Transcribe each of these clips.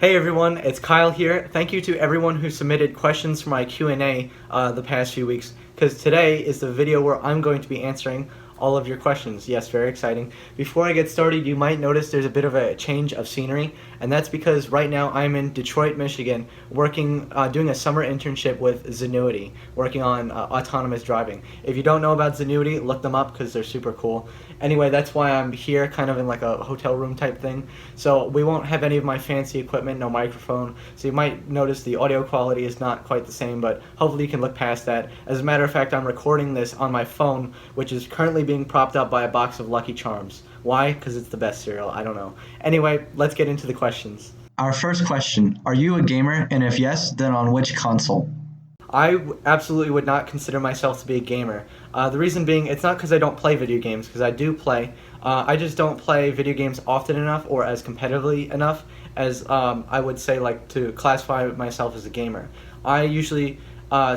Hey everyone, it's Kyle here. Thank you to everyone who submitted questions for my Q&A the past few weeks, because today is the video where I'm going to be answering all of your questions. Yes, very exciting. Before I get started, you might notice there's a bit of a change of scenery, and that's because right now I'm in Detroit, Michigan, working, doing a summer internship with Zenuity, working on autonomous driving. If you don't know about Zenuity, look them up because they're super cool. Anyway, that's why I'm here, kind of in like a hotel room type thing. So we won't have any of my fancy equipment, no microphone, so you might notice the audio quality is not quite the same, but hopefully you can look past that. As a matter of fact, I'm recording this on my phone, which is currently being propped up by a box of Lucky Charms. Why? Because it's the best cereal. I don't know. Anyway, let's get into the questions. Our first question, are you a gamer, and if yes, then on which console? I absolutely would not consider myself to be a gamer. The reason being, it's not because I don't play video games, because I do play. I just don't play video games often enough or as competitively enough as I would say like to classify myself as a gamer. I usually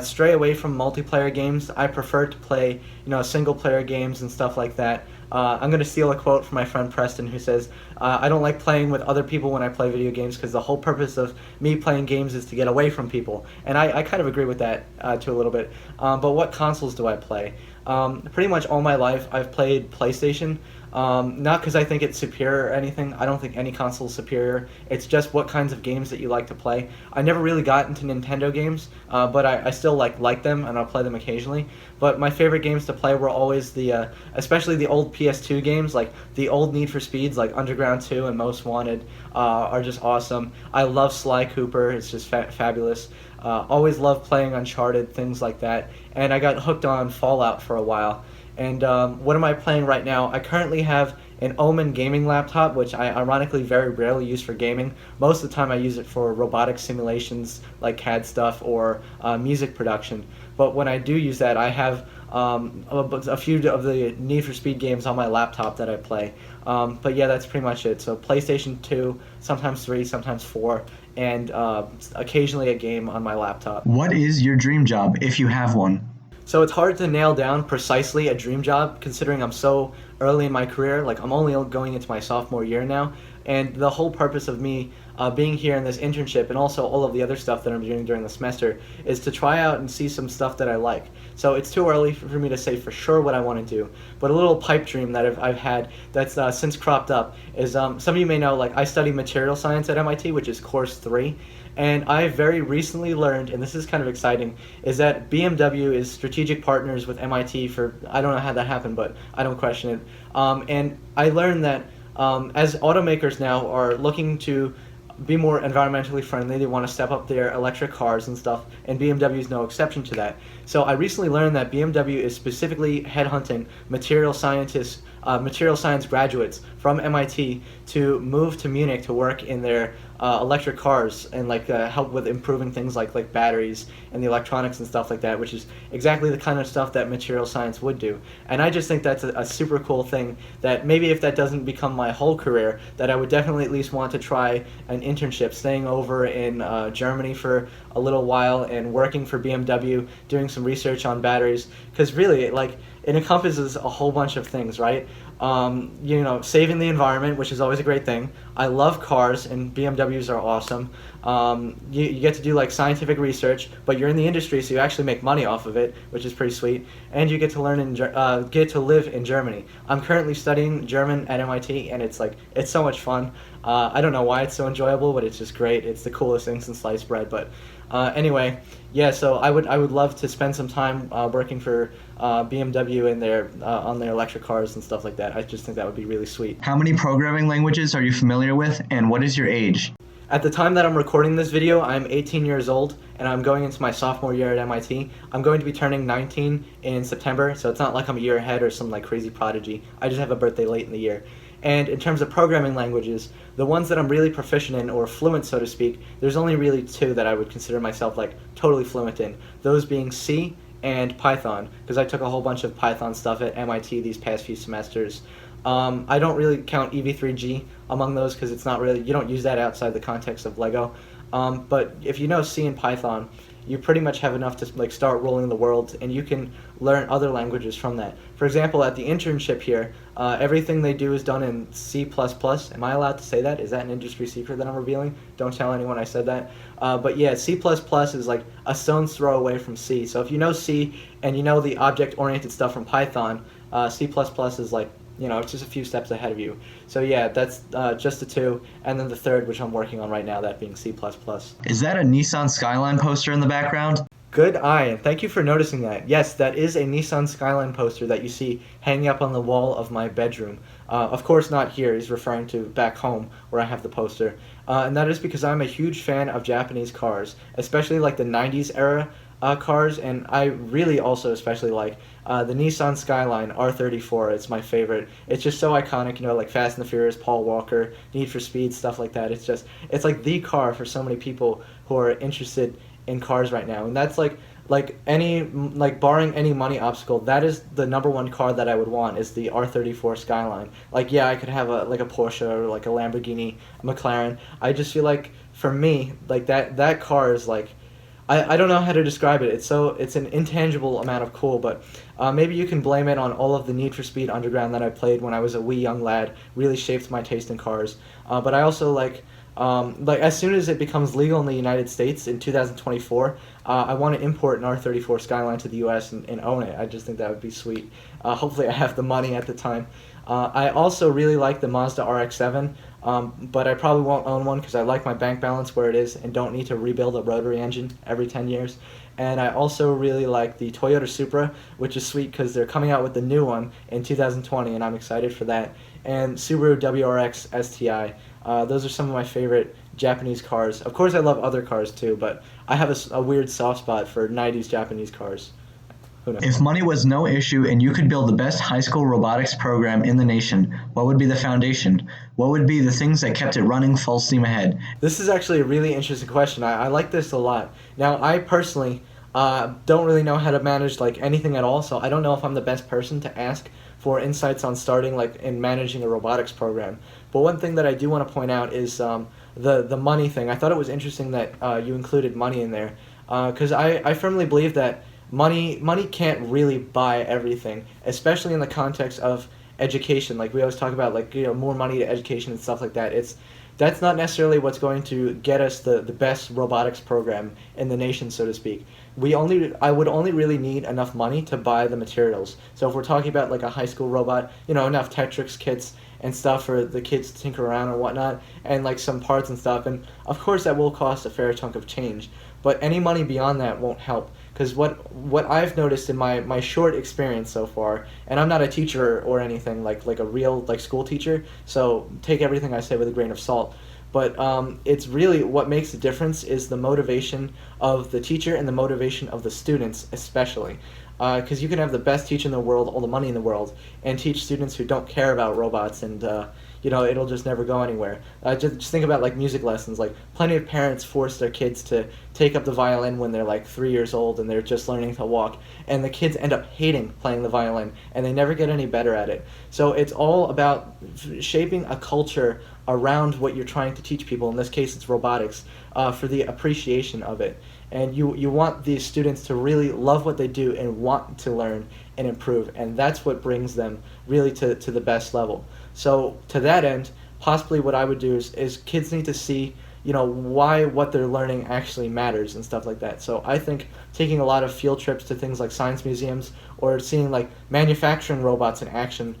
stray away from multiplayer games. I prefer to play, single player games and stuff like that. I'm going to steal a quote from my friend Preston, who says, I don't like playing with other people when I play video games because the whole purpose of me playing games is to get away from people. And I kind of agree with that to a little bit. But what consoles do I play? Pretty much all my life I've played PlayStation. Not because I think it's superior or anything. I don't think any console is superior. It's just what kinds of games that you like to play. I never really got into Nintendo games, but I still like them, and I'll play them occasionally. But my favorite games to play were always especially the old PS2 games, like the old Need for Speeds, like Underground 2 and Most Wanted, are just awesome. I love Sly Cooper. It's just fabulous. Always loved playing Uncharted, things like that. And I got hooked on Fallout for a while. And what am I playing right now? I currently have an Omen gaming laptop, which I ironically very rarely use for gaming. Most of the time I use it for robotics simulations like CAD stuff or music production. But when I do use that, I have a few of the Need for Speed games on my laptop that I play. But yeah, that's pretty much it. So PlayStation 2, sometimes 3, sometimes 4, and occasionally a game on my laptop. What is your dream job, if you have one? So it's hard to nail down precisely a dream job considering I'm so early in my career. Like, I'm only going into my sophomore year now, and the whole purpose of me being here in this internship and also all of the other stuff that I'm doing during the semester is to try out and see some stuff that I like. So it's too early for me to say for sure what I want to do, but a little pipe dream that I've had that's since cropped up is some of you may know, like, I study material science at MIT, which is course 3. And I very recently learned, and this is kind of exciting, is that BMW is strategic partners with MIT for, I don't know how that happened, but I don't question it. And I learned that as automakers now are looking to be more environmentally friendly, they want to step up their electric cars and stuff, and BMW is no exception to that. So I recently learned that BMW is specifically headhunting material scientists, material science graduates from MIT to move to Munich to work in their electric cars and help with improving things like batteries and the electronics and stuff like that, which is exactly the kind of stuff that material science would do. And I just think that's a super cool thing that maybe if that doesn't become my whole career, that I would definitely at least want to try an internship, staying over in Germany for a little while and working for BMW, doing some research on batteries, because really, it encompasses a whole bunch of things, right? Saving the environment, which is always a great thing. I love cars, and BMWs are awesome. You get to do scientific research, but you're in the industry, so you actually make money off of it, which is pretty sweet. And you get to learn get to live in Germany. I'm currently studying German at MIT, and it's so much fun. I don't know why it's so enjoyable, but it's just great. It's the coolest thing since sliced bread. But anyway, yeah. So I would love to spend some time working for BMW in on their electric cars and stuff like that. I just think that would be really sweet. How many programming languages are you familiar with, and what is your age? At the time that I'm recording this video, I'm 18 years old, and I'm going into my sophomore year at MIT. I'm going to be turning 19 in September, so it's not like I'm a year ahead or some crazy prodigy. I just have a birthday late in the year. And in terms of programming languages, the ones that I'm really proficient in, or fluent so to speak, there's only really 2 that I would consider myself totally fluent in. Those being C and Python, because I took a whole bunch of Python stuff at MIT these past few semesters. I don't really count EV3G among those because it's not really, you don't use that outside the context of Lego. But if you know C and Python, you pretty much have enough to like start ruling the world, and you can learn other languages from that. For example, at the internship here, everything they do is done in C++. Am I allowed to say that? Is that an industry secret that I'm revealing? Don't tell anyone I said that. But yeah, C++ is like a stone's throw away from C. So if you know C and you know the object-oriented stuff from Python, C++ is like, it's just a few steps ahead of you. So yeah, that's just the two, and then the third, which I'm working on right now, that being C++. Is that a Nissan Skyline poster in the background? Good eye, and thank you for noticing that. Yes, that is a Nissan Skyline poster that you see hanging up on the wall of my bedroom. Of course, not here. He's referring to back home where I have the poster. And that is because I'm a huge fan of Japanese cars, especially like the 90s era cars, and I really also especially like the Nissan Skyline R34. It's my favorite. It's just so iconic, like Fast and the Furious, Paul Walker, Need for Speed, stuff like that. It's like the car for so many people who are interested in cars right now, and that's like barring any money obstacle, that is the number one car that I would want is the R34 Skyline. Like, yeah, I could have a Porsche or like a Lamborghini, a McLaren. I just feel like for me, like that car is like, I don't know how to describe it. It's an intangible amount of cool, but maybe you can blame it on all of the Need for Speed Underground that I played when I was a wee young lad. Really shaped my taste in cars. But I also like as soon as it becomes legal in the United States in 2024, I want to import an R34 Skyline to the U.S. and own it. I just think that would be sweet. Hopefully I have the money at the time. I also really like the Mazda RX-7, but I probably won't own one because I like my bank balance where it is and don't need to rebuild a rotary engine every 10 years. And I also really like the Toyota Supra, which is sweet because they're coming out with the new one in 2020, and I'm excited for that. And Subaru WRX STI. Those are some of my favorite Japanese cars. Of course, I love other cars too, but I have a weird soft spot for 90s Japanese cars. Who knows? If money was no issue and you could build the best high school robotics program in the nation, what would be the foundation? What would be the things that kept it running full steam ahead? This is actually a really interesting question. I like this a lot. Now, I personally don't really know how to manage like anything at all, so I don't know if I'm the best person to ask for insights on starting like and managing a robotics program. But one thing that I do want to point out is the money thing. I thought it was interesting that you included money in there because I firmly believe that money can't really buy everything, especially in the context of education. Like we always talk about, like more money to education and stuff like that. That's not necessarily what's going to get us the best robotics program in the nation, so to speak. I would only really need enough money to buy the materials. So if we're talking about like a high school robot, enough Tetrix kits and stuff for the kids to tinker around and whatnot, and like some parts and stuff. And of course that will cost a fair chunk of change, but any money beyond that won't help. Because what I've noticed in my short experience so far, and I'm not a teacher or anything like a real like school teacher, so take everything I say with a grain of salt. But it's really what makes the difference is the motivation of the teacher and the motivation of the students, especially. Because you can have the best teacher in the world, all the money in the world, and teach students who don't care about robots, and it'll just never go anywhere. Just think about like music lessons. Like plenty of parents force their kids to take up the violin when they're like 3 years old and they're just learning to walk, and the kids end up hating playing the violin, and they never get any better at it. So it's all about shaping a culture around what you're trying to teach people. In this case, it's robotics, for the appreciation of it. And you want these students to really love what they do and want to learn and improve, and that's what brings them really to the best level. So to that end, possibly what I would do is kids need to see why what they're learning actually matters and stuff like that. So I think taking a lot of field trips to things like science museums or seeing like manufacturing robots in action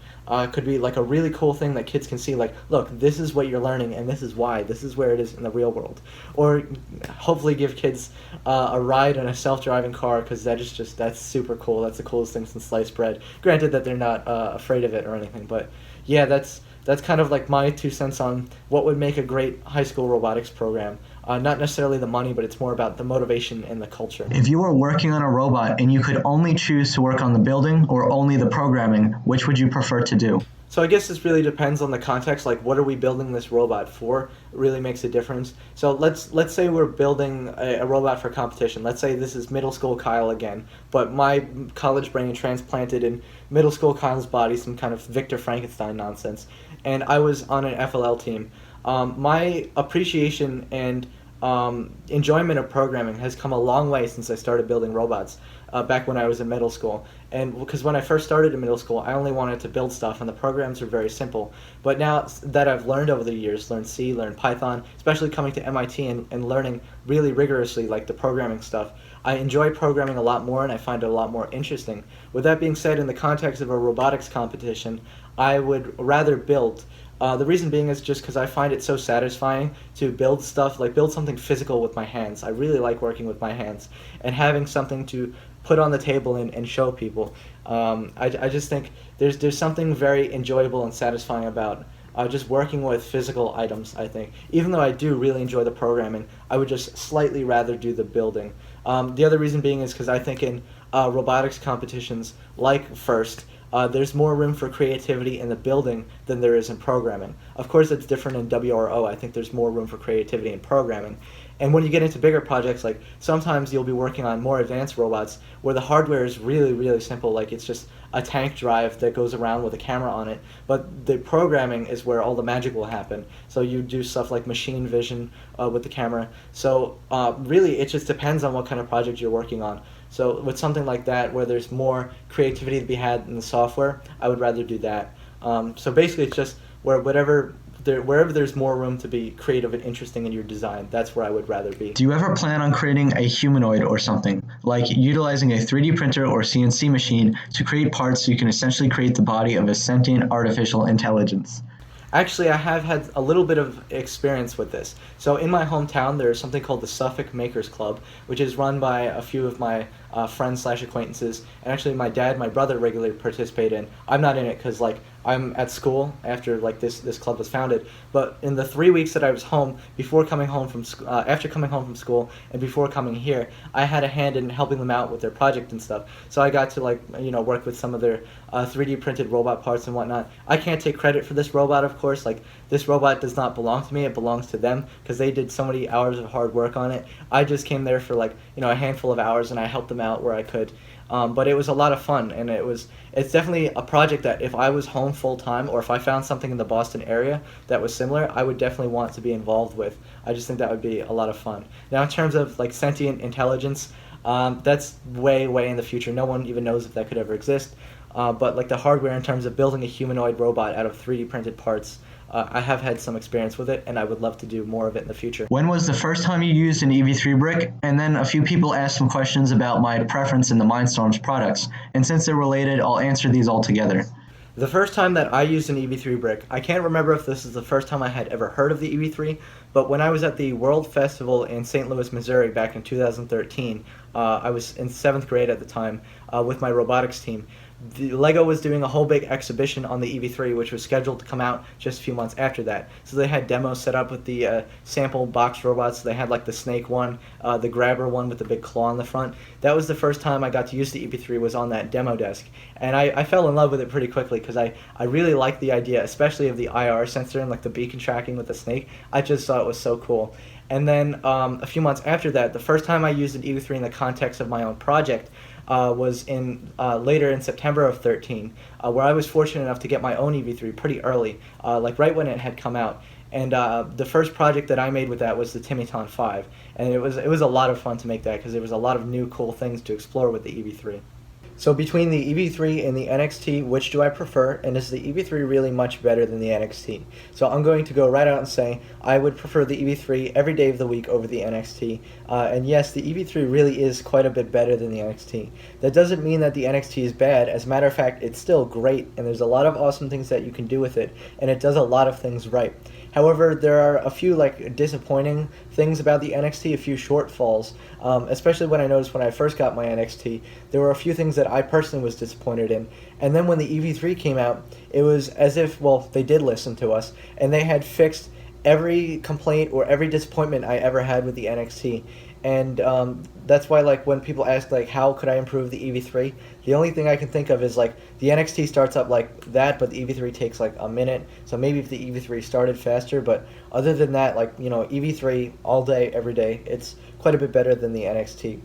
could be like a really cool thing that kids can see, like, look, this is what you're learning and this is why, this is where it is in the real world. Or hopefully give kids a ride in a self-driving car, because that's super cool. That's the coolest thing since sliced bread. Granted that they're not afraid of it or anything, but yeah, that's kind of like my 2 cents on what would make a great high school robotics program. Not necessarily the money, but it's more about the motivation and the culture. If you were working on a robot and you could only choose to work on the building or only the programming, which would you prefer to do? So I guess this really depends on the context. Like, what are we building this robot for? It really makes a difference. So let's say we're building a robot for competition. Let's say this is middle school Kyle again, but my college brain transplanted in middle school Kyle's body some kind of Victor Frankenstein nonsense, and I was on an FLL team. My appreciation and enjoyment of programming has come a long way since I started building robots back when I was in middle school. And because when I first started in middle school, I only wanted to build stuff, and the programs were very simple. But now that I've learned over the years, learned C, learned Python, especially coming to MIT and learning really rigorously like the programming stuff, I enjoy programming a lot more and I find it a lot more interesting. With that being said, in the context of a robotics competition, I would rather build. The reason being is just because I find it so satisfying to build stuff, like build something physical with my hands. I really like working with my hands and having something to put on the table and show people. I just think there's something very enjoyable and satisfying about just working with physical items, I think. Even though I do really enjoy the programming, I would just slightly rather do the building. The other reason being is because I think in robotics competitions like FIRST, there's more room for creativity in the building than there is in programming. Of course, it's different in WRO. I think there's more room for creativity in programming. And when you get into bigger projects, like sometimes you'll be working on more advanced robots where the hardware is really, really simple. Like it's just a tank drive that goes around with a camera on it. But the programming is where all the magic will happen. So you do stuff like machine vision with the camera. So really, it just depends on what kind of project you're working on. So with something like that, where there's more creativity to be had in the software, I would rather do that. So basically, it's just wherever there's more room to be creative and interesting in your design, that's where I would rather be. Do you ever plan on creating a humanoid or something, like utilizing a 3D printer or CNC machine to create parts so you can essentially create the body of a sentient artificial intelligence? Actually, I have had a little bit of experience with this. So in my hometown, there's something called the Suffolk Makers Club, which is run by a few of my friends/acquaintances, and actually my dad and my brother regularly participate in. I'm not in it because like I'm at school after like this club was founded. But in the 3 weeks that I was home, before coming home from after coming home from school and before coming here, I had a hand in helping them out with their project and stuff. So I got to like work with some of their 3D printed robot parts and whatnot. I can't take credit for this robot, of course. Like this robot does not belong to me; it belongs to them because they did so many hours of hard work on it. I just came there for like a handful of hours and I helped them out where I could. But it was a lot of fun, and it's definitely a project that if I was home full time or if I found something in the Boston area that was similar, I would definitely want to be involved with. I just think that would be a lot of fun. Now, in terms of like sentient intelligence, that's way, way in the future. No one even knows if that could ever exist. But like the hardware in terms of building a humanoid robot out of 3D printed parts, I have had some experience with it, and I would love to do more of it in the future. When was the first time you used an EV3 brick? And then a few people asked some questions about my preference in the Mindstorms products. And since they're related, I'll answer these all together. The first time that I used an EV3 brick, I can't remember if this is the first time I had ever heard of the EV3, but when I was at the World Festival in St. Louis, Missouri back in 2013, I was in 7th grade at the time with my robotics team. The Lego was doing a whole big exhibition on the EV3, which was scheduled to come out just a few months after that. So they had demos set up with the sample box robots. They had like the snake one, the grabber one with the big claw on the front. That was the first time I got to use the EV3, was on that demo desk. And I fell in love with it pretty quickly because I really liked the idea, especially of the IR sensor and like the beacon tracking with the snake. I just thought it was so cool. And then a few months after that, the first time I used an EV3 in the context of my own project was later in September of 13, where I was fortunate enough to get my own EV3 pretty early, like right when it had come out. And the first project that I made with that was the Timiton 5, and it was a lot of fun to make that because there was a lot of new cool things to explore with the EV3. So between the EV3 and the NXT, which do I prefer, and is the EV3 really much better than the NXT? So I'm going to go right out and say I would prefer the EV3 every day of the week over the NXT. And yes, the EV3 really is quite a bit better than the NXT. That doesn't mean that the NXT is bad. As a matter of fact, it's still great, and there's a lot of awesome things that you can do with it, and it does a lot of things right. However, there are a few like disappointing things about the NXT, a few shortfalls, especially when I noticed when I first got my NXT, there were a few things that I personally was disappointed in. And then when the EV3 came out, it was as if, well, they did listen to us, and they had fixed every complaint or every disappointment I ever had with the NXT. and that's why like when people ask like how could I improve the EV3, the only thing I can think of is like the NXT starts up like that, but the EV3 takes like a minute. So maybe if the EV3 started faster, but other than that, like EV3 all day every day, it's quite a bit better than the NXT.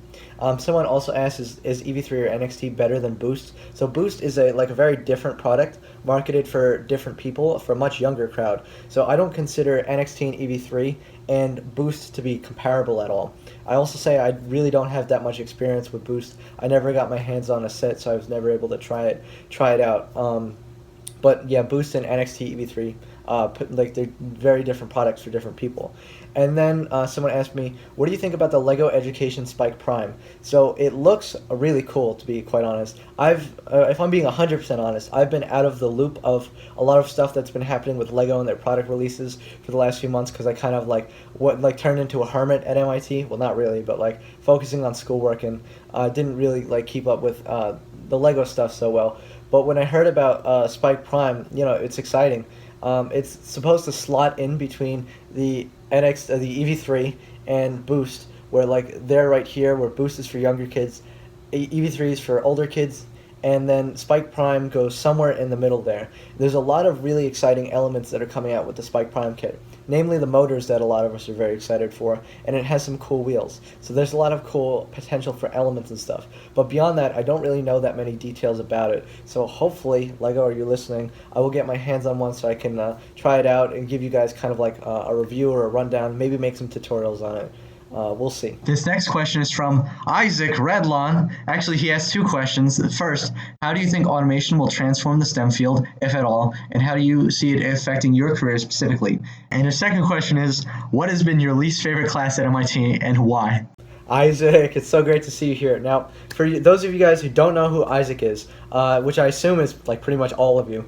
Someone also asked, is EV3 or NXT better than Boost? So Boost is a very different product marketed for different people, for a much younger crowd. So I don't consider NXT and EV3 and Boost to be comparable at all. I also say I really don't have that much experience with Boost. I never got my hands on a set, so I was never able to try it out. But yeah, Boost and NXT EV3, like they're very different products for different people. And then someone asked me, what do you think about the Lego Education Spike Prime? So it looks really cool, to be quite honest. If I'm being 100% honest, I've been out of the loop of a lot of stuff that's been happening with Lego and their product releases for the last few months because I kind of turned into a hermit at MIT. Well, not really, but like focusing on schoolwork and didn't really like keep up with the Lego stuff so well. But when I heard about Spike Prime, it's exciting. It's supposed to slot in between the the EV3 and Boost, where like they're right here, where Boost is for younger kids, EV3 is for older kids, and then Spike Prime goes somewhere in the middle there. There's a lot of really exciting elements that are coming out with the Spike Prime kit, namely the motors that a lot of us are very excited for, and it has some cool wheels. So there's a lot of cool potential for elements and stuff. But beyond that, I don't really know that many details about it. So hopefully, Lego, are you listening? I will get my hands on one so I can try it out and give you guys kind of like a review or a rundown, maybe make some tutorials on it. We'll see. This next question is from Isaac Redlawn. Actually, he has two questions. First, how do you think automation will transform the STEM field, if at all, and how do you see it affecting your career specifically? And his second question is, what has been your least favorite class at MIT and why? Isaac, it's so great to see you here. Now, for those of you guys who don't know who Isaac is, which I assume is like pretty much all of you,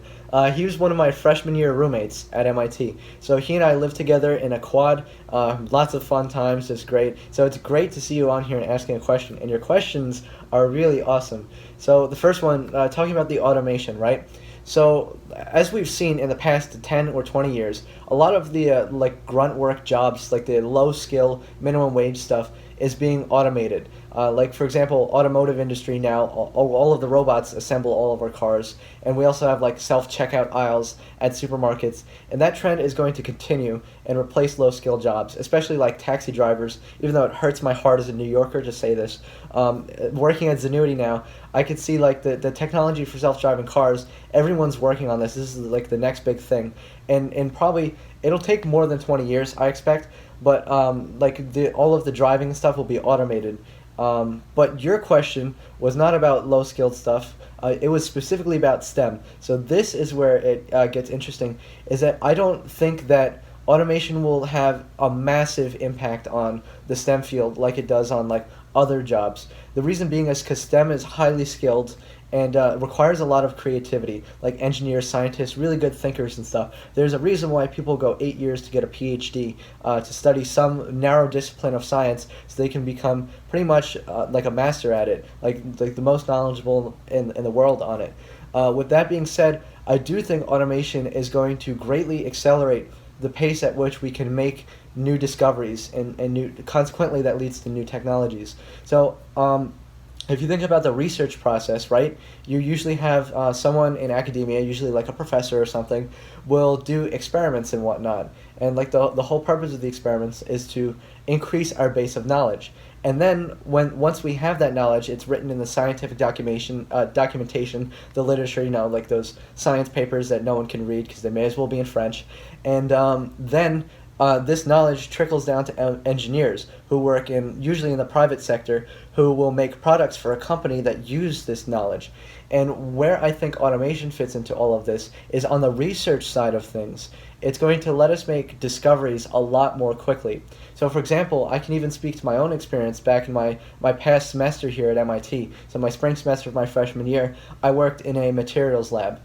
he was one of my freshman year roommates at MIT. So he and I lived together in a quad, lots of fun times, it's great. So it's great to see you on here and asking a question, and your questions are really awesome. So the first one, talking about the automation, right? So, as we've seen in the past 10 or 20 years, a lot of the like grunt work jobs, like the low skill, minimum wage stuff, is being automated. Like for example, automotive industry now, all of the robots assemble all of our cars, and we also have like self-checkout aisles at supermarkets, and that trend is going to continue and replace low-skill jobs, especially like taxi drivers. Even though it hurts my heart as a New Yorker to say this, working at Zenuity now, I could see like the technology for self-driving cars. Everyone's working on this. This is like the next big thing, and probably it'll take more than 20 years, I expect. But like all of the driving stuff will be automated. But your question was not about low-skilled stuff. It was specifically about STEM. So this is where it gets interesting, is that I don't think that automation will have a massive impact on the STEM field like it does on like other jobs. The reason being is because STEM is highly skilled and requires a lot of creativity, like engineers, scientists, really good thinkers and stuff. There's a reason why people go 8 years to get a PhD, to study some narrow discipline of science, so they can become pretty much like a master at it, like the most knowledgeable in the world on it. With that being said, I do think automation is going to greatly accelerate the pace at which we can make new discoveries, and consequently that leads to new technologies. So if you think about the research process, right, you usually have someone in academia, usually like a professor or something, will do experiments and whatnot. And like the whole purpose of the experiments is to increase our base of knowledge. And then once we have that knowledge, it's written in the scientific documentation, the literature, like those science papers that no one can read because they may as well be in French. And then this knowledge trickles down to engineers who work usually in the private sector, who will make products for a company that use this knowledge. And where I think automation fits into all of this is on the research side of things. It's going to let us make discoveries a lot more quickly. So for example, I can even speak to my own experience back in my past semester here at MIT. So my spring semester of my freshman year, I worked in a materials lab,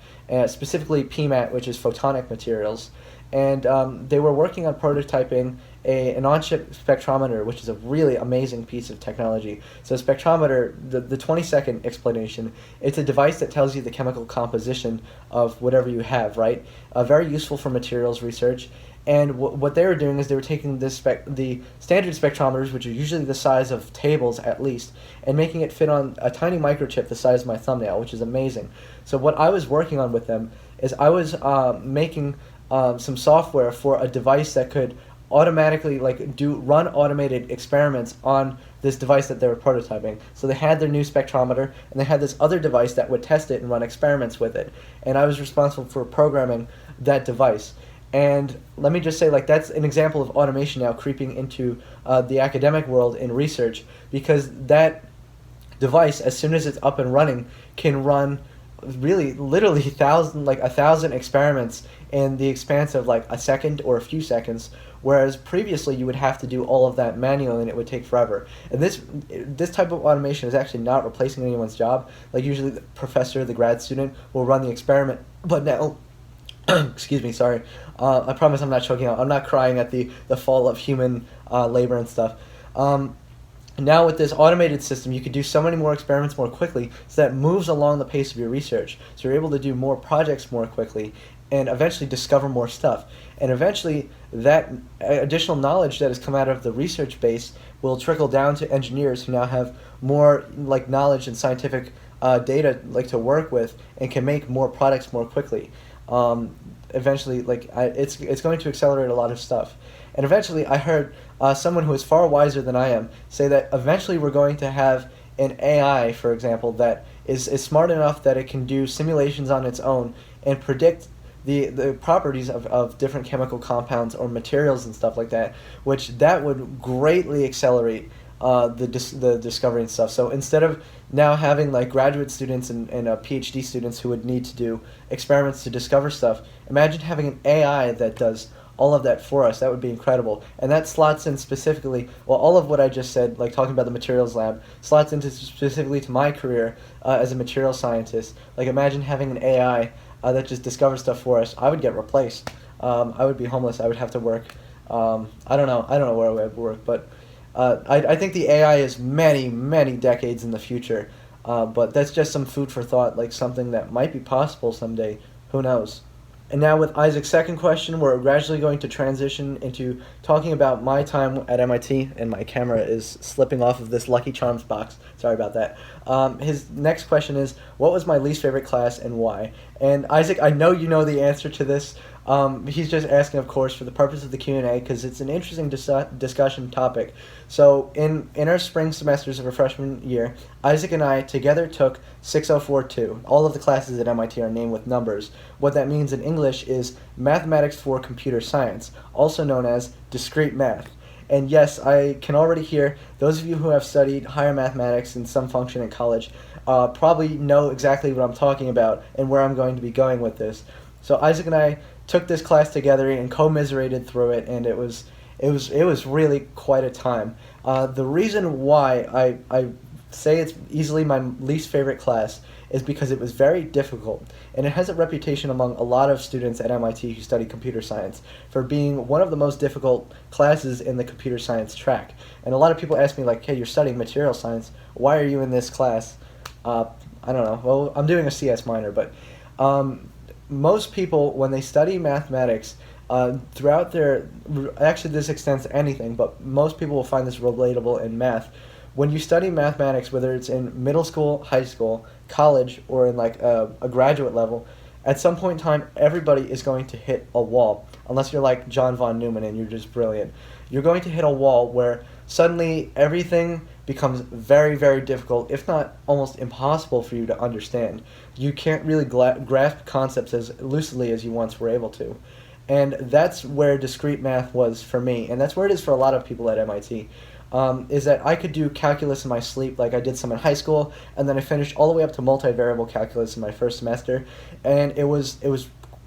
specifically PMAT, which is photonic materials. And they were working on prototyping an on-chip spectrometer, which is a really amazing piece of technology. So spectrometer, the 20-second explanation, it's a device that tells you the chemical composition of whatever you have, right? Very useful for materials research. And what they were doing is they were taking the standard spectrometers, which are usually the size of tables at least, and making it fit on a tiny microchip the size of my thumbnail, which is amazing. So what I was working on with them is I was making some software for a device that could automatically run automated experiments on this device that they were prototyping. So they had their new spectrometer, and they had this other device that would test it and run experiments with it. And I was responsible for programming that device. And let me just say, that's an example of automation now creeping into the academic world in research, because that device, as soon as it's up and running, can run really literally 1,000 experiments in the expanse of a second or a few seconds, whereas previously you would have to do all of that manually and it would take forever. And this type of automation is actually not replacing anyone's job. Usually the professor, the grad student, will run the experiment, but now excuse me, sorry. I promise I'm not choking out. I'm not crying at the fall of human labor and stuff. Now with this automated system, you could do so many more experiments more quickly, so that moves along the pace of your research. So you're able to do more projects more quickly and eventually discover more stuff. And eventually that additional knowledge that has come out of the research base will trickle down to engineers who now have more knowledge and scientific data to work with and can make more products more quickly. Eventually, it's going to accelerate a lot of stuff. And eventually, I heard someone who is far wiser than I am say that eventually we're going to have an AI, for example, that is smart enough that it can do simulations on its own and predict the properties of different chemical compounds or materials and stuff like that, which that would greatly accelerate the discovery and stuff. So instead of now having graduate students and PhD students who would need to do experiments to discover stuff, imagine having an AI that does all of that for us. That would be incredible. And that slots in specifically, well, all of what I just said, talking about the materials lab, slots into specifically to my career as a material scientist. Imagine having an AI that just discovers stuff for us. I would get replaced. I would be homeless. I would have to work. I don't know where I would work, but I think the AI is many, many decades in the future, but that's just some food for thought, something that might be possible someday. Who knows? And now with Isaac's second question, we're gradually going to transition into talking about my time at MIT, and my camera is slipping off of this Lucky Charms box. Sorry about that. His next question is, what was my least favorite class and why? And Isaac, I know you know the answer to this. He's just asking, of course, for the purpose of the Q&A, because it's an interesting discussion topic. So in our spring semesters of our freshman year, Isaac and I together took 6042. All of the classes at MIT are named with numbers. What that means in English is Mathematics for Computer Science, also known as discrete math. And yes, I can already hear those of you who have studied higher mathematics in some function in college probably know exactly what I'm talking about and where I'm going to be going with this. So Isaac and I took this class together and commiserated through it, and it was really quite a time. The reason why I say it's easily my least favorite class is because it was very difficult, and it has a reputation among a lot of students at MIT who study computer science for being one of the most difficult classes in the computer science track. And a lot of people ask me, hey, you're studying material science, why are you in this class? I don't know. Well, I'm doing a CS minor, but most people, when they study mathematics, throughout actually this extends to anything, but most people will find this relatable in math. When you study mathematics, whether it's in middle school, high school, college, or in a graduate level, at some point in time, everybody is going to hit a wall. Unless you're like John von Neumann and you're just brilliant. You're going to hit a wall where suddenly everything becomes very, very difficult, if not almost impossible for you to understand. You can't really grasp concepts as lucidly as you once were able to. And that's where discrete math was for me, and that's where it is for a lot of people at MIT. Is that I could do calculus in my sleep, like I did some in high school, and then I finished all the way up to multivariable calculus in my first semester, and it was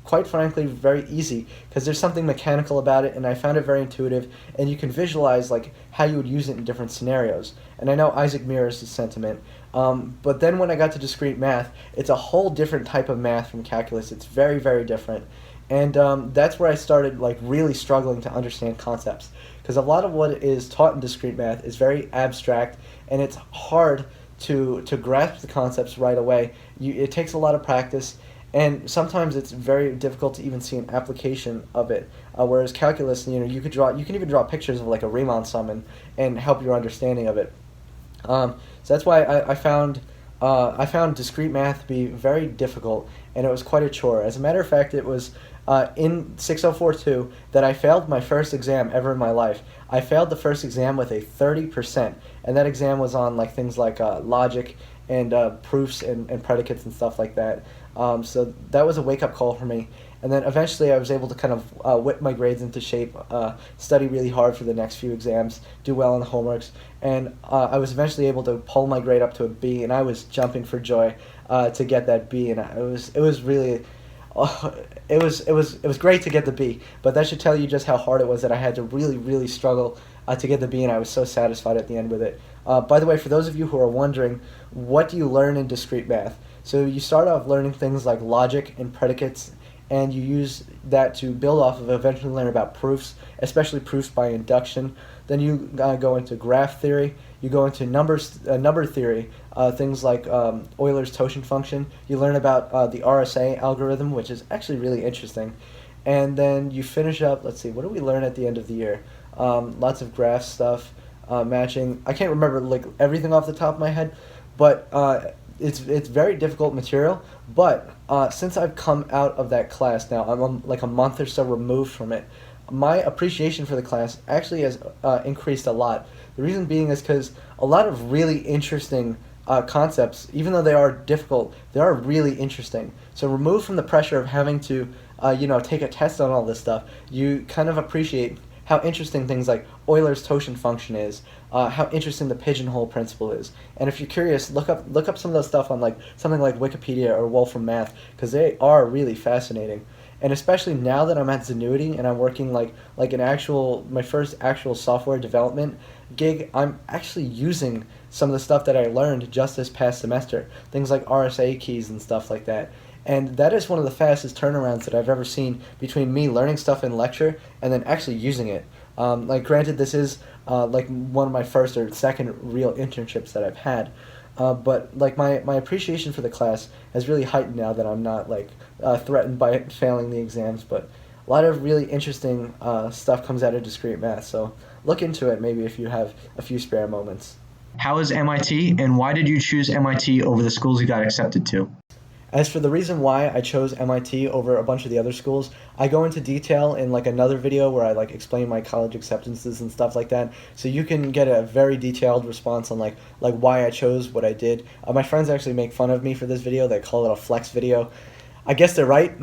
quite frankly very easy because there's something mechanical about it, and I found it very intuitive, and you can visualize how you would use it in different scenarios. And I know Isaac mirrors this sentiment, but then when I got to discrete math, it's a whole different type of math from calculus. It's very, very different. And that's where I started really struggling to understand concepts, because a lot of what is taught in discrete math is very abstract, and it's hard to grasp the concepts right away. It takes a lot of practice, and sometimes it's very difficult to even see an application of it. Whereas calculus, you can even draw pictures of like a Riemann sum and help your understanding of it. So that's why I found discrete math to be very difficult, and it was quite a chore. As a matter of fact, it was in 6042 that I failed my first exam ever in my life. I failed the first exam with a 30%, and that exam was on like things like logic and proofs and predicates and stuff like that. So that was a wake-up call for me. And then eventually I was able to kind of whip my grades into shape, study really hard for the next few exams, do well on the homeworks, and I was eventually able to pull my grade up to a B, and I was jumping for joy to get that B, and it was really it was great to get the B, but that should tell you just how hard it was that I had to really, really struggle to get the B, and I was so satisfied at the end with it. By the way, for those of you who are wondering, what do you learn in discrete math? So you start off learning things like logic and predicates, and you use that to build off of, eventually learn about proofs, especially proofs by induction. Then you go into graph theory. You go into number theory, things like Euler's totient function. You learn about the RSA algorithm, which is actually really interesting. And then you finish up, let's see, what do we learn at the end of the year? Lots of graph stuff, matching. I can't remember like everything off the top of my head, but it's very difficult material. But since I've come out of that class now, I'm like a month or so removed from it, my appreciation for the class actually has increased a lot. The reason being is because a lot of really interesting concepts, even though they are difficult, they are really interesting. So removed from the pressure of having to, take a test on all this stuff, you kind of appreciate how interesting things like Euler's totient function is, how interesting the pigeonhole principle is. And if you're curious, look up some of those stuff on like something like Wikipedia or Wolfram Math, because they are really fascinating. And especially now that I'm at Zenuity and I'm working like my first actual software development gig, I'm actually using some of the stuff that I learned just this past semester, things like RSA keys and stuff like that. And that is one of the fastest turnarounds that I've ever seen between me learning stuff in lecture and then actually using it. Granted, this is like one of my first or second real internships that I've had. But like my appreciation for the class has really heightened now that I'm not like threatened by failing the exams. But a lot of really interesting stuff comes out of discrete math. So look into it maybe if you have a few spare moments. How is MIT, and why did you choose MIT over the schools you got accepted to? As for the reason why I chose MIT over a bunch of the other schools, I go into detail in like another video where I like explain my college acceptances and stuff like that. So you can get a very detailed response on like why I chose what I did. My friends actually make fun of me for this video. They call it a flex video. I guess they're right.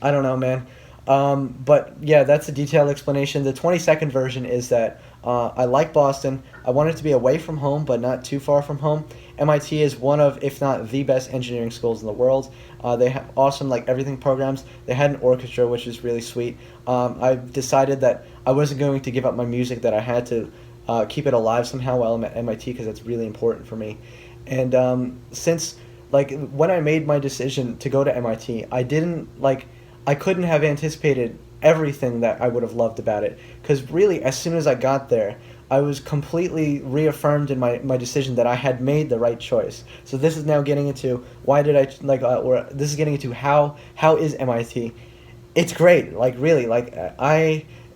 I don't know, man. But yeah, that's a detailed explanation. The 20-second version is that I like Boston. I wanted to be away from home, but not too far from home. MIT is one of, if not the best engineering schools in the world. They have awesome, like, everything programs. They had an orchestra, which is really sweet. I decided that I wasn't going to give up my music, that I had to keep it alive somehow while I'm at MIT, because that's really important for me. And since, like, when I made my decision to go to MIT, I couldn't have anticipated everything that I would have loved about it. Because really, as soon as I got there, I was completely reaffirmed in my decision that I had made the right choice. So this is now getting into why did I, or this is getting into how is MIT? It's great, like really,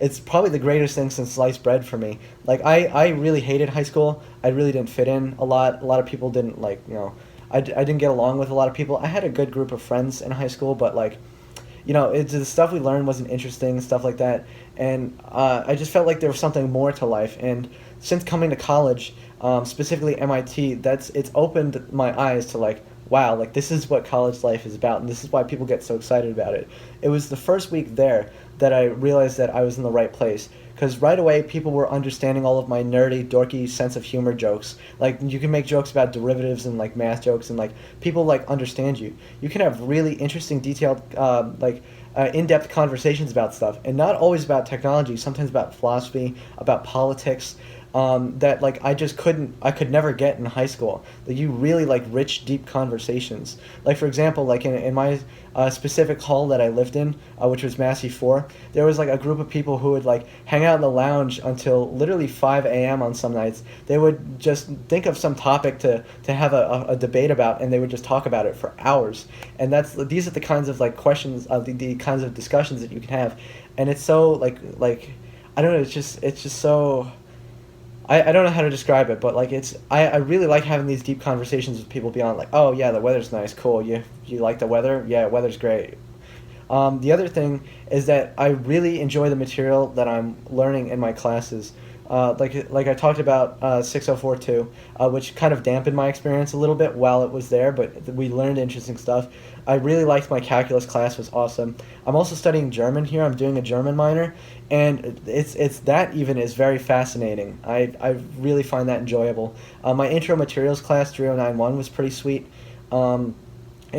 it's probably the greatest thing since sliced bread for me. Like I really hated high school. I really didn't fit in a lot. A lot of people didn't I didn't get along with a lot of people. I had a good group of friends in high school, but it's the stuff we learned wasn't interesting, stuff like that, and I just felt like there was something more to life. And since coming to college, specifically MIT, it's opened my eyes to wow, this is what college life is about, and this is why people get so excited about it. It was the first week there that I realized that I was in the right place. Because right away, people were understanding all of my nerdy, dorky sense of humor jokes. Like, you can make jokes about derivatives and, math jokes, and, people, understand you. You can have really interesting, detailed, in-depth conversations about stuff. And not always about technology, sometimes about philosophy, about politics. that like I could never get in high school. Like you really like rich, deep conversations. Like for example, like in my specific hall that I lived in, which was Massey 4, there was like a group of people who would like hang out in the lounge until literally 5 a.m. on some nights. They would just think of some topic to have a debate about, and they would just talk about it for hours. And these are the kinds of like questions, the kinds of discussions that you can have. And it's so like I don't know, it's just so I don't know how to describe it, but like I really like having these deep conversations with people beyond like, oh yeah, the weather's nice, cool. You like the weather? Yeah, weather's great. The other thing is that I really enjoy the material that I'm learning in my classes. Like I talked about 6042, which kind of dampened my experience a little bit while it was there, but we learned interesting stuff. I really liked my calculus class; was awesome. I'm also studying German here. I'm doing a German minor, and it's that even is very fascinating. I really find that enjoyable. My intro materials class 3091 was pretty sweet, and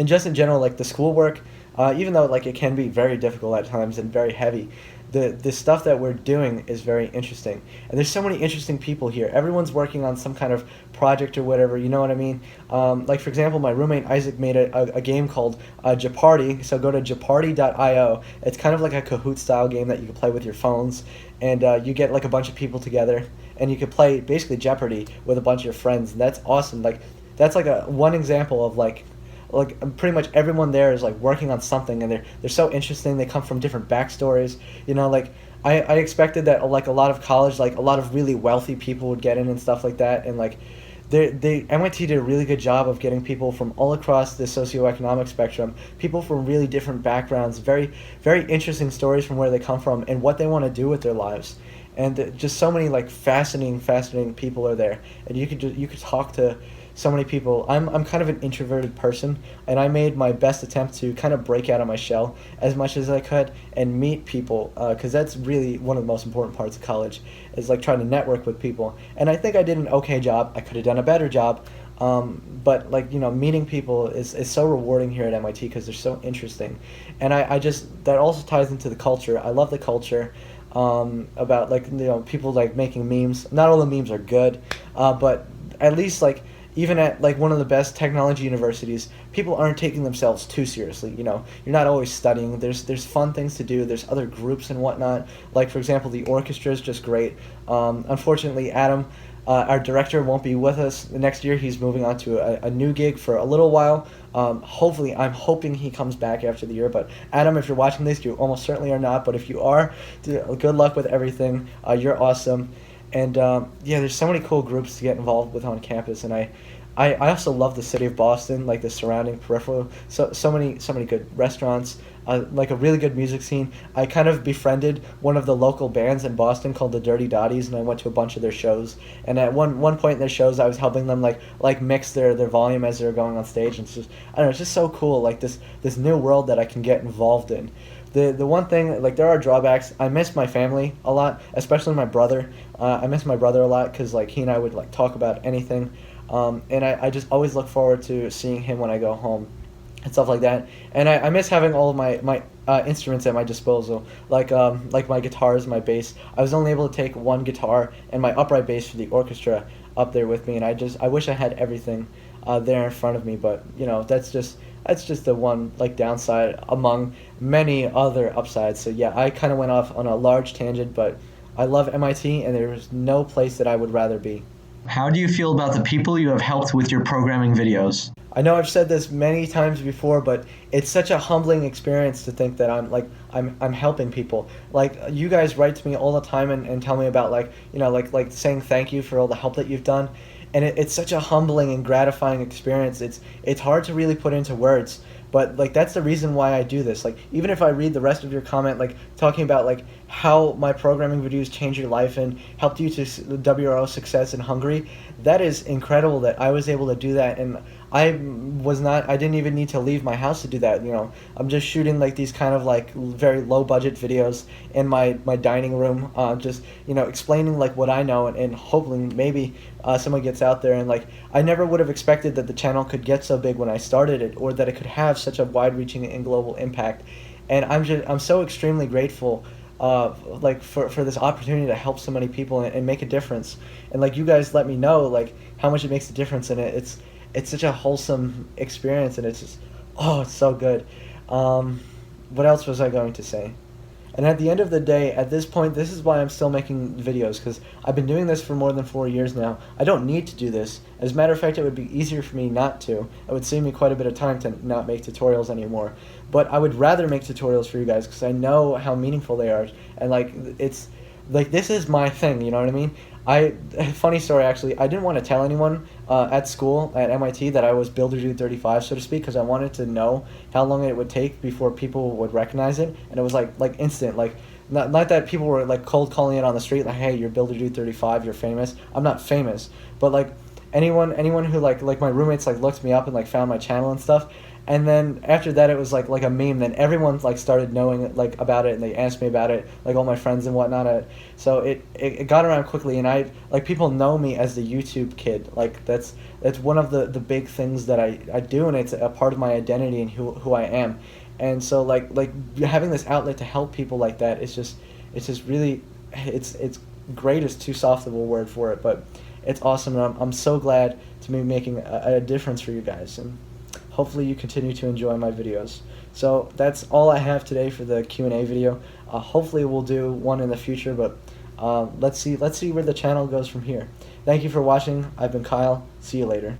just in general, like the schoolwork, even though like it can be very difficult at times and very heavy, the stuff that we're doing is very interesting. And there's so many interesting people here. Everyone's working on some kind of project or whatever, you know what I mean? Like for example, my roommate Isaac made a game called Jeopardy. So go to jeopardy.io. It's kind of like a Kahoot style game that you can play with your phones, and you get like a bunch of people together, and you can play basically Jeopardy with a bunch of your friends. And that's awesome. Like that's like a one example of like pretty much everyone there is like working on something, and they're so interesting. They come from different backstories, you know. Like I expected that like a lot of college, like a lot of really wealthy people would get in and stuff like that, and like they MIT did a really good job of getting people from all across the socioeconomic spectrum, people from really different backgrounds, very very interesting stories from where they come from and what they want to do with their lives. And just so many like fascinating people are there, and you could talk to so many people. I'm kind of an introverted person, and I made my best attempt to kind of break out of my shell as much as I could and meet people, because that's really one of the most important parts of college, is like trying to network with people. And I think I did an okay job. I could have done a better job, but like you know, meeting people is so rewarding here at MIT because they're so interesting. And I just that also ties into the culture. I love the culture. About like you know people like making memes. Not all the memes are good, but at least like even at like one of the best technology universities, people aren't taking themselves too seriously. You know, you're not always studying. There's fun things to do. There's other groups and whatnot. Like for example, the orchestra is just great. Unfortunately, Adam, our director, won't be with us next year. He's moving on to a new gig for a little while. Hopefully, I'm hoping he comes back after the year. But Adam, if you're watching this, you almost certainly are not. But if you are, good luck with everything. You're awesome. And yeah, there's so many cool groups to get involved with on campus, and I also love the city of Boston, like the surrounding peripheral. So many good restaurants, like a really good music scene. I kind of befriended one of the local bands in Boston called the Dirty Dotties, and I went to a bunch of their shows. And at one point in their shows, I was helping them like mix their volume as they were going on stage. And it's just I don't know, it's just so cool, like this new world that I can get involved in. The one thing, like there are drawbacks. I miss my family a lot, especially my brother. I miss my brother a lot because like he and I would like talk about anything, and I just always look forward to seeing him when I go home, and stuff like that. And I miss having all of my instruments at my disposal, like my guitars, my bass. I was only able to take one guitar and my upright bass for the orchestra up there with me, and I wish I had everything there in front of me. But you know that's just the one like downside among many other upsides. So yeah, I kind of went off on a large tangent, but I love MIT, and there's no place that I would rather be. How do you feel about the people you have helped with your programming videos? I know I've said this many times before, but it's such a humbling experience to think that I'm helping people. Like you guys write to me all the time and tell me about like you know like saying thank you for all the help that you've done, and it's such a humbling and gratifying experience. It's hard to really put into words. But like that's the reason why I do this. Like even if I read the rest of your comment, like talking about like how my programming videos changed your life and helped you to WRO success in Hungary, that is incredible that I was able to do that. And I didn't even need to leave my house to do that. You know, I'm just shooting like these kind of like very low budget videos in my dining room, just you know explaining like what I know, and hoping maybe someone gets out there. And like I never would have expected that the channel could get so big when I started it, or that it could have such a wide reaching and global impact. And I'm so extremely grateful like for this opportunity to help so many people and make a difference. And like you guys let me know like how much it makes a difference, and it's such a wholesome experience, and it's just, oh, it's so good. What else was I going to say? And at the end of the day, at this point, this is why I'm still making videos, because I've been doing this for more than 4 years now. I don't need to do this. As a matter of fact, it would be easier for me not to. It would save me quite a bit of time to not make tutorials anymore. But I would rather make tutorials for you guys, because I know how meaningful they are. And like, it's like, this is my thing, you know what I mean? Funny story actually, I didn't want to tell anyone at school at MIT that I was Builder Dude 35, so to speak, because I wanted to know how long it would take before people would recognize it, and it was like instant, like not that people were like cold calling it on the street, like, hey, you're Builder Dude 35, you're famous. I'm not famous, but like anyone who like my roommates like looked me up and like found my channel and stuff. And then after that, it was like a meme. Then everyone like started knowing like about it, and they asked me about it, like all my friends and whatnot. So it got around quickly, and I like people know me as the YouTube kid. Like that's one of the big things that I do, and it's a part of my identity and who I am. And so like having this outlet to help people like that, it's just really, it's great is too soft of a word for it, but it's awesome, and I'm so glad to be making a difference for you guys. And hopefully you continue to enjoy my videos. So that's all I have today for the Q&A video. Hopefully we'll do one in the future, but let's see where the channel goes from here. Thank you for watching. I've been Kyle. See you later.